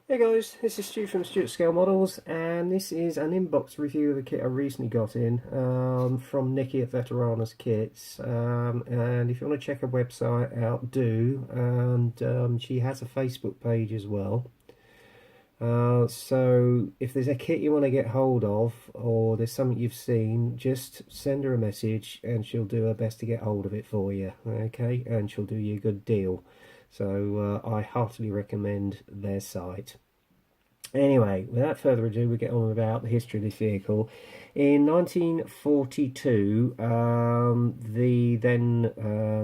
Hey guys, this is Stu from Stuart Scale Models, and this is an inbox review of a kit I recently got in from Nikki at Veteranas Kits. And if you want to check her website out, do. And she has a Facebook page as well. So if there's a kit you want to get hold of, or there's something you've seen, just send her a message, and she'll do her best to get hold of it for you. Okay, and she'll do you a good deal. So I heartily recommend their site. Anyway, without further ado, we get on about the history of this vehicle. In 1942, the then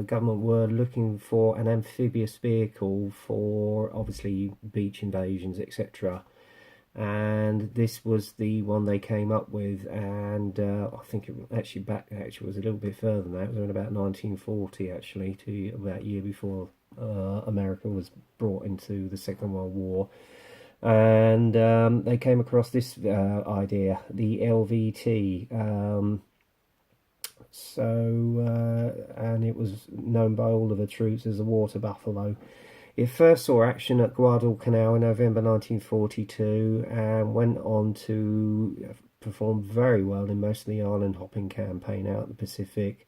government were looking for an amphibious vehicle for obviously beach invasions, etc. And this was the one they came up with, and I think it actually was a little bit further than that. It was around about 1940, actually, to about a year before America was brought into the Second World War. And they came across this idea, the LVT. And it was known by all of the troops as the Water Buffalo. It first saw action at Guadalcanal in November 1942 and went on to perform very well in most of the island hopping campaign out in the Pacific.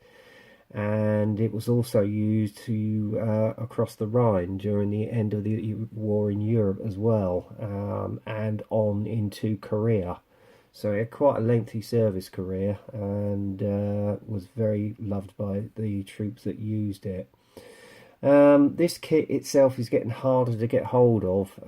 And it was also used to across the Rhine during the end of the war in Europe as well, and on into Korea. So it had quite a lengthy service career, and was very loved by the troops that used it. This kit itself is getting harder to get hold of.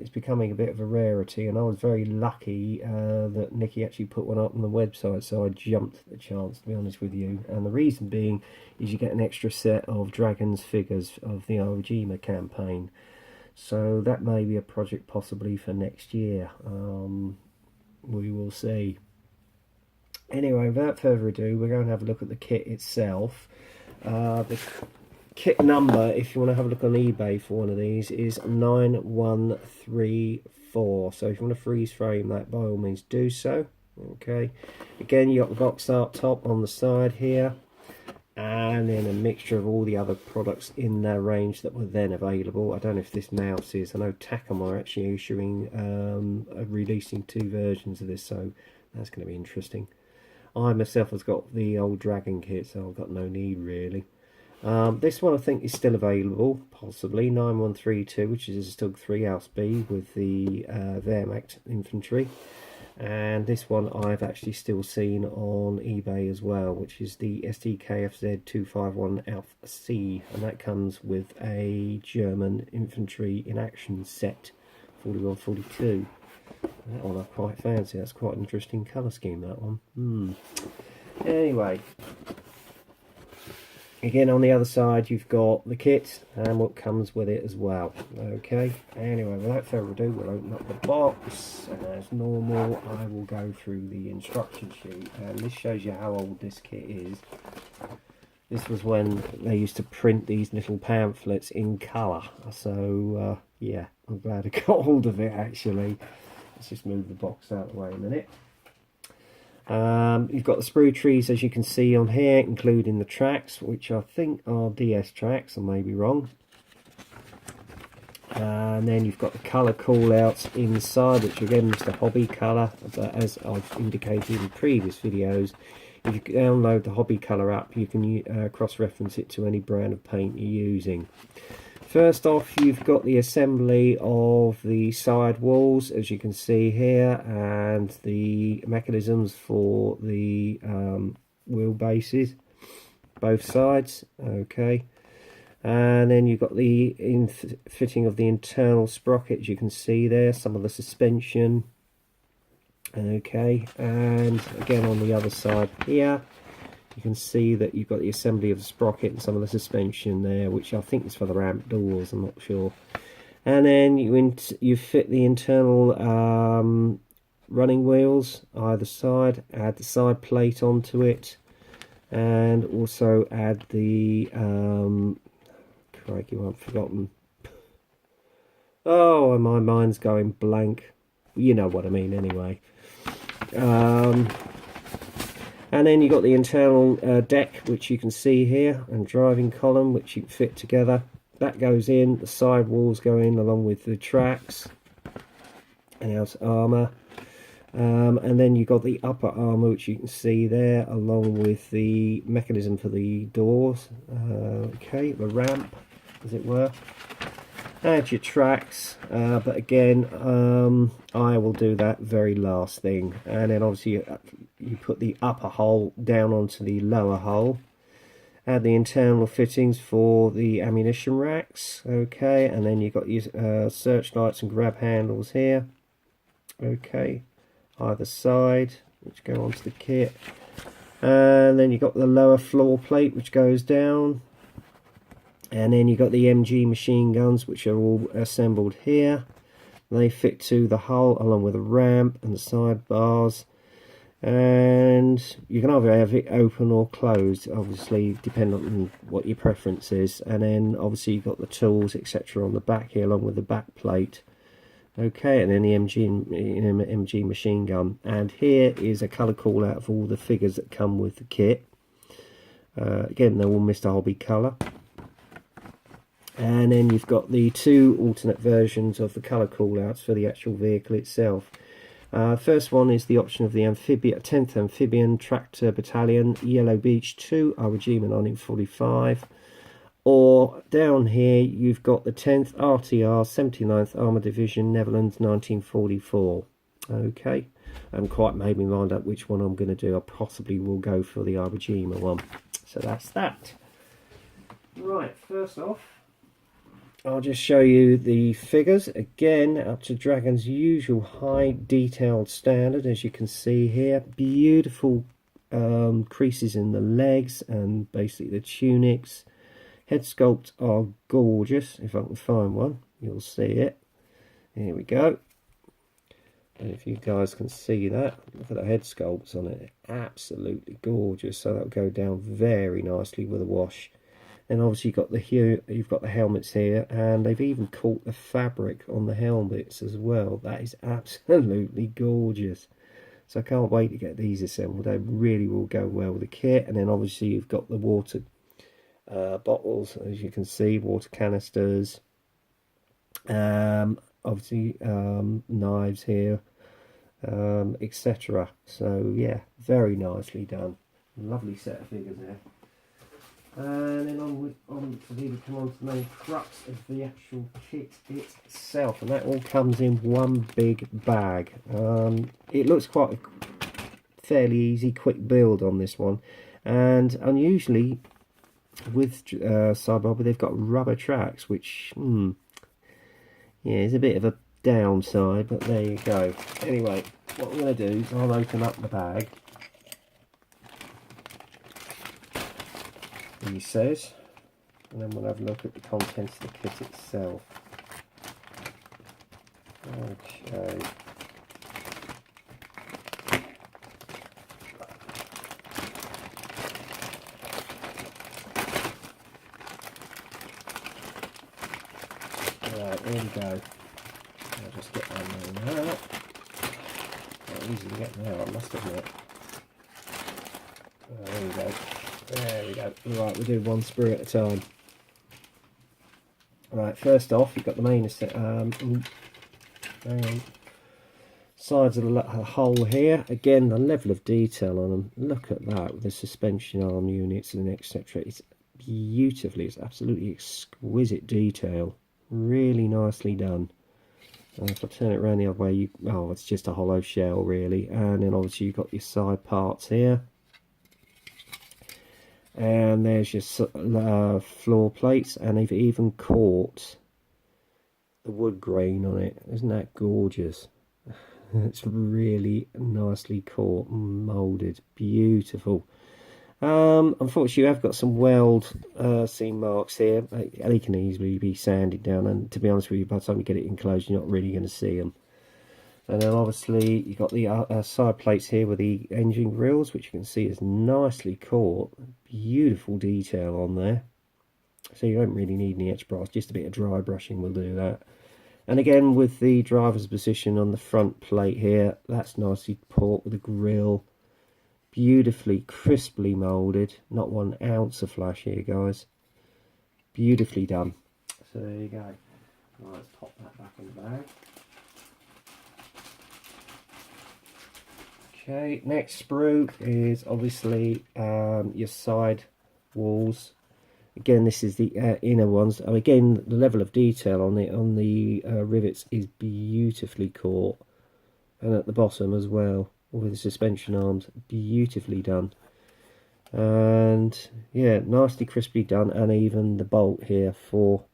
It's becoming a bit of a rarity, and I was very lucky that Nikki actually put one up on the website, so I jumped at the chance, to be honest with you. And the reason being is you get an extra set of Dragons figures of the Ojima campaign, so that may be a project possibly for next year. We will see. Anyway, without further ado, we're going to have a look at the kit itself. The kit number, if you want to have a look on eBay for one of these, is 9134. So if you want to freeze frame that, by all means do so. Okay, again, you got the box art top on the side here, and then a mixture of all the other products in their range that were then available. I don't know if this mouse is. I know Takom are actually releasing two versions of this, so that's going to be interesting. I myself has got the old Dragon kit, so I've got no need really. This one I think is still available, possibly 9132, which is a Stug 3 House B with the Wehrmacht infantry. And this one I've actually still seen on eBay as well, which is the STKFZ 251 Alpha C, and that comes with a German infantry in action set, 4142. That one I quite fancy. That's quite an interesting colour scheme, that one. Anyway, again, on the other side you've got the kit and what comes with it as well. Okay, anyway, without further ado, we'll open up the box, and as normal I will go through the instruction sheet, and this shows you how old this kit is. This was when they used to print these little pamphlets in colour, so yeah, I'm glad I got hold of it actually. Let's just move the box out of the way a minute. You've got the sprue trees, as you can see on here, including the tracks, which I think are DS tracks, I may be wrong. And then you've got the colour callouts inside, which again is the hobby colour, but as I've indicated in previous videos, if you download the hobby colour app, you can cross-reference it to any brand of paint you're using. First off, you've got the assembly of the side walls, as you can see here, and the mechanisms for the wheelbases, both sides. Okay, and then you've got the fitting of the internal sprockets. You can see there some of the suspension. Okay, and again on the other side here, you can see that you've got the assembly of the sprocket and some of the suspension there, which I think is for the ramp doors, I'm not sure. And then you fit the internal running wheels either side, add the side plate onto it, and also add the crikey, I've forgotten. Oh, my mind's going blank. You know what I mean anyway. And then you've got the internal deck, which you can see here, and driving column, which you can fit together. That goes in, the side walls go in along with the tracks. and outer armour. And then you've got the upper armour, which you can see there, along with the mechanism for the doors. Okay, the ramp, as it were. And your tracks, but again, I will do that very last thing. And then obviously you put the upper hull down onto the lower hull. Add the internal fittings for the ammunition racks. Okay, and then you've got your searchlights and grab handles here. Okay, either side, which go onto the kit. And then you've got the lower floor plate, which goes down. And then you've got the MG machine guns, which are all assembled here. They fit to the hull along with the ramp and the sidebars. And you can either have it open or closed, obviously depending on what your preference is. And then obviously you've got the tools, etc. on the back here along with the back plate. Okay, and then the MG machine gun. And here is a colour call out of all the figures that come with the kit. Again, they're all Mr. Hobby colour. And then you've got the two alternate versions of the colour call outs for the actual vehicle itself. First one is the option of the 10th Amphibian Tractor Battalion, Yellow Beach 2, Iwo Jima 1945. Or down here you've got the 10th RTR 79th Armour Division, Netherlands 1944. Okay, I haven't quite made my mind up which one I'm going to do. I possibly will go for the Iwo Jima one. So that's that. Right, first off, I'll just show you the figures again up to Dragon's usual high detailed standard. As you can see here, beautiful creases in the legs and basically the tunics. Head sculpts are gorgeous. If I can find one, you'll see it. Here we go. And if you guys can see that, look at the head sculpts on it, absolutely gorgeous. So that'll go down very nicely with a wash. And obviously you've got the helmets here, and they've even caught the fabric on the helmets as well. That is absolutely gorgeous. So I can't wait to get these assembled. They really will go well with the kit. And then obviously you've got the water bottles, as you can see, water canisters. Obviously knives here, etc. So yeah, very nicely done. Lovely set of figures there. And then on to come on to the main crux of the actual kit itself, and that all comes in one big bag. It looks quite a fairly easy, quick build on this one, and unusually with Cyber, they've got rubber tracks, which yeah, is a bit of a downside, but there you go. Anyway, what I'm going to do is I'll open up the bag. He says, and then we'll have a look at the contents of the kit itself. Okay. Right, here we go. I'll just get that name out. Not easy to get them out, I must admit. There we go. There we go. Right, we'll do one sprue at a time. Right, first off, you've got the main sides of the hull here. Again, the level of detail on them. Look at that with the suspension arm units and etc. It's beautifully, it's absolutely exquisite detail. Really nicely done. If I turn it around the other way, it's just a hollow shell really. And then obviously you've got your side parts here. And there's your floor plates, and they've even caught the wood grain on it. Isn't that gorgeous? It's really nicely caught and moulded. Beautiful. Unfortunately, I've got some weld seam marks here. They can easily be sanded down, and to be honest with you, by the time you get it enclosed, you're not really going to see them. And then obviously you've got the side plates here with the engine grills, which you can see is nicely caught. Beautiful detail on there. So you don't really need any etch brush, just a bit of dry brushing will do that. And again, with the driver's position on the front plate here, that's nicely caught with the grill. Beautifully, crisply moulded. Not 1 ounce of flash here, guys. Beautifully done. So there you go. Right, let's pop that back in the bag. Okay, next sprue is obviously your side walls. Again, this is the inner ones. And again, the level of detail on the rivets is beautifully caught, and at the bottom as well with the suspension arms, beautifully done. And yeah, nicely crisply done, and even the bolt here for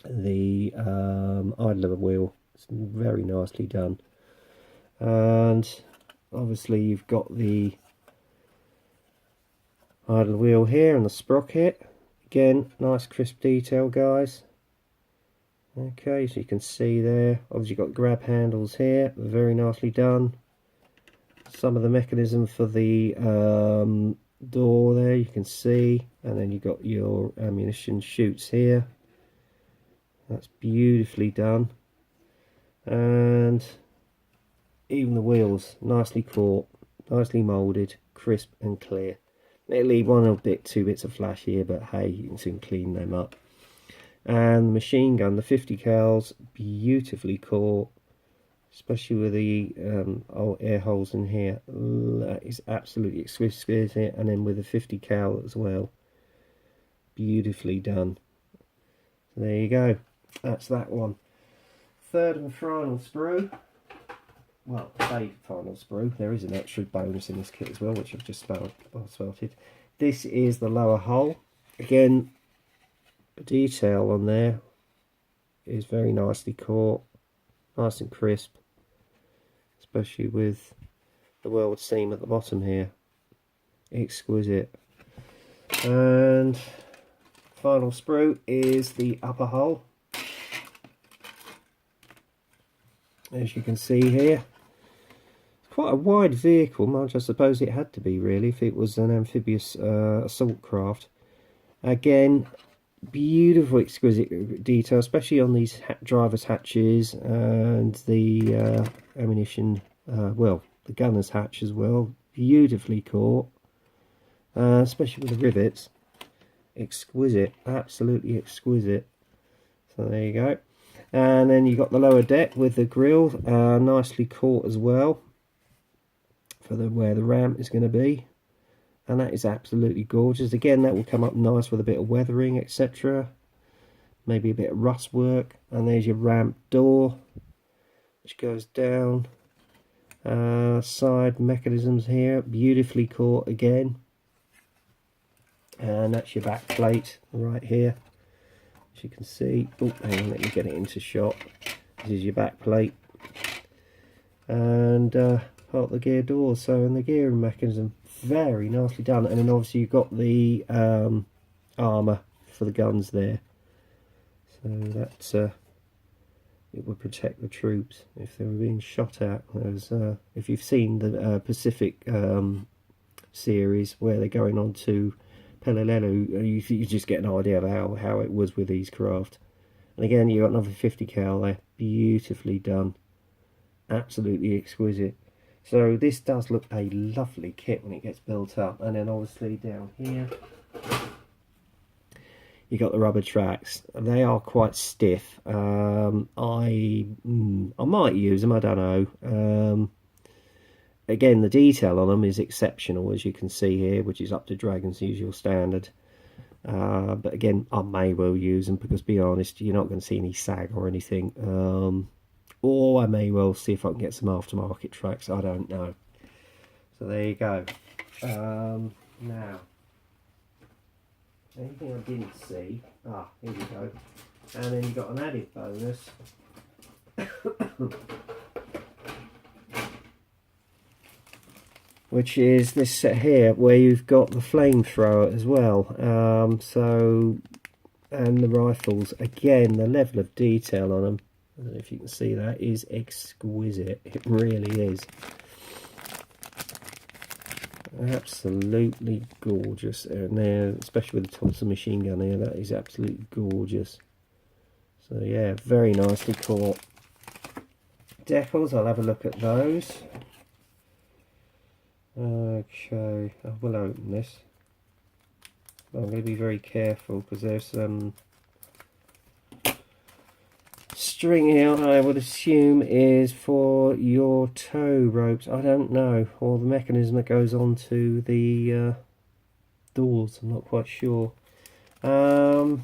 the idler wheel, it's very nicely done. And obviously you've got the idle wheel here and the sprocket. Again, nice crisp detail, guys. Okay, so you can see there, obviously you've got grab handles here, very nicely done. Some of the mechanism for the door there, you can see, and then you've got your ammunition chutes here. That's beautifully done. And even the wheels, nicely caught, nicely moulded, crisp and clear. They leave one or two bits of flash here, but hey, you can soon clean them up. And the machine gun, the 50 cals, beautifully caught, especially with the air holes in here. That is absolutely exquisite. And then with the 50 cal as well, beautifully done. So there you go, that's that one. Third and final sprue. Well, say final sprue. There is an extra bonus in this kit as well, which I've just spouted. This is the lower hull. Again, the detail on there is very nicely caught, nice and crisp, especially with the weld seam at the bottom here. Exquisite. And final sprue is the upper hull. As you can see here, quite a wide vehicle, much I suppose it had to be really if it was an amphibious assault craft. Again, beautiful exquisite detail, especially on these driver's hatches and the ammunition, well, the gunner's hatch as well, beautifully caught, especially with the rivets. Exquisite, absolutely exquisite. So there you go. And then you've got the lower deck with the grille, nicely caught as well for where the ramp is going to be, and that is absolutely gorgeous. Again, that will come up nice with a bit of weathering, etc., maybe a bit of rust work. And there's your ramp door, which goes down. Side mechanisms here, beautifully caught again. And that's your back plate right here, as you can see. Oh, hang on, let me get it into shot. This is your back plate, and part of the gear doors, so, and the gearing mechanism, very nicely done. And then obviously you've got the armour for the guns there, so that's it would protect the troops if they were being shot at. There's, if you've seen the Pacific series where they're going on to Peleliu, you just get an idea of how it was with these craft. And again, you've got another 50 cal there, beautifully done, absolutely exquisite. So this does look a lovely kit when it gets built up. And then obviously down here you got the rubber tracks. They are quite stiff. I might use them, I don't know. Again, the detail on them is exceptional, as you can see here, which is up to Dragon's usual standard. But again, I may well use them because, be honest, you're not going to see any sag or anything. Or I may well see if I can get some aftermarket tracks, I don't know. So there you go. Now, anything I didn't see, here we go. And then you've got an added bonus. Which is this set here, where you've got the flamethrower as well. And the rifles. Again, the level of detail on them, I don't know if you can see that, is exquisite. It really is. Absolutely gorgeous. And there, especially with the Thompson machine gun here, that is absolutely gorgeous. So yeah, very nicely caught. Decals, I'll have a look at those. Okay, I will open this. I'm going to be very careful because there's some string here, I would assume, is for your tow ropes. I don't know, or the mechanism that goes onto the doors. I'm not quite sure. I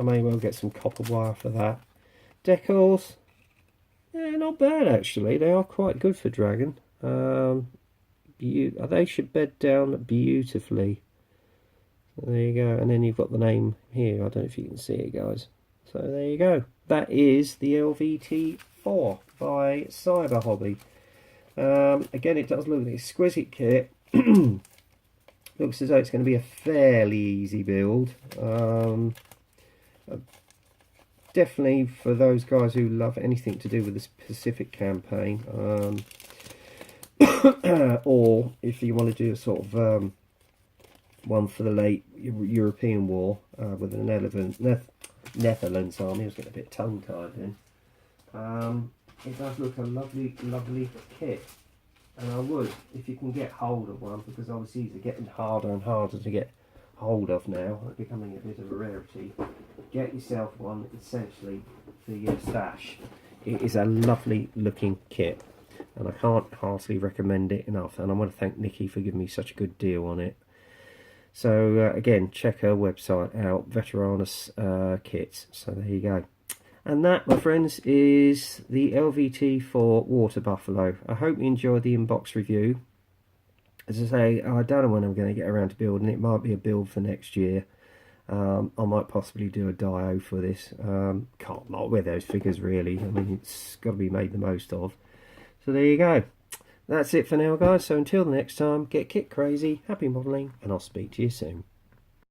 may well get some copper wire for that. Decals, yeah, not bad actually. They are quite good for Dragon. They should bed down beautifully. There you go, and then you've got the name here. I don't know if you can see it, guys. So there you go. That is the LVT-4 by Cyber Hobby. Again, it does look an exquisite kit. Looks as though it's going to be a fairly easy build. Definitely for those guys who love anything to do with the Pacific campaign, or if you want to do a sort of one for the late European War with the Netherlands army. I was getting a bit tongue-tied then. It does look a lovely, lovely kit, and I would, if you can get hold of one, because obviously these are getting harder and harder to get hold of now, becoming a bit of a rarity. Get yourself one, essentially, for your stash. It is a lovely looking kit, and I can't heartily recommend it enough, and I want to thank Nikki for giving me such a good deal on it. So again, check her website out, Veteranus Kits. So there you go. And that, my friends, is the LVT-4 Water Buffalo. I hope you enjoyed the inbox review. As I say, I don't know when I'm going to get around to building it. It might be a build for next year. I might possibly do a dio for this. Not with those figures, really. I mean, it's got to be made the most of. So there you go. That's it for now, guys. So until the next time, get kit crazy, happy modelling, and I'll speak to you soon.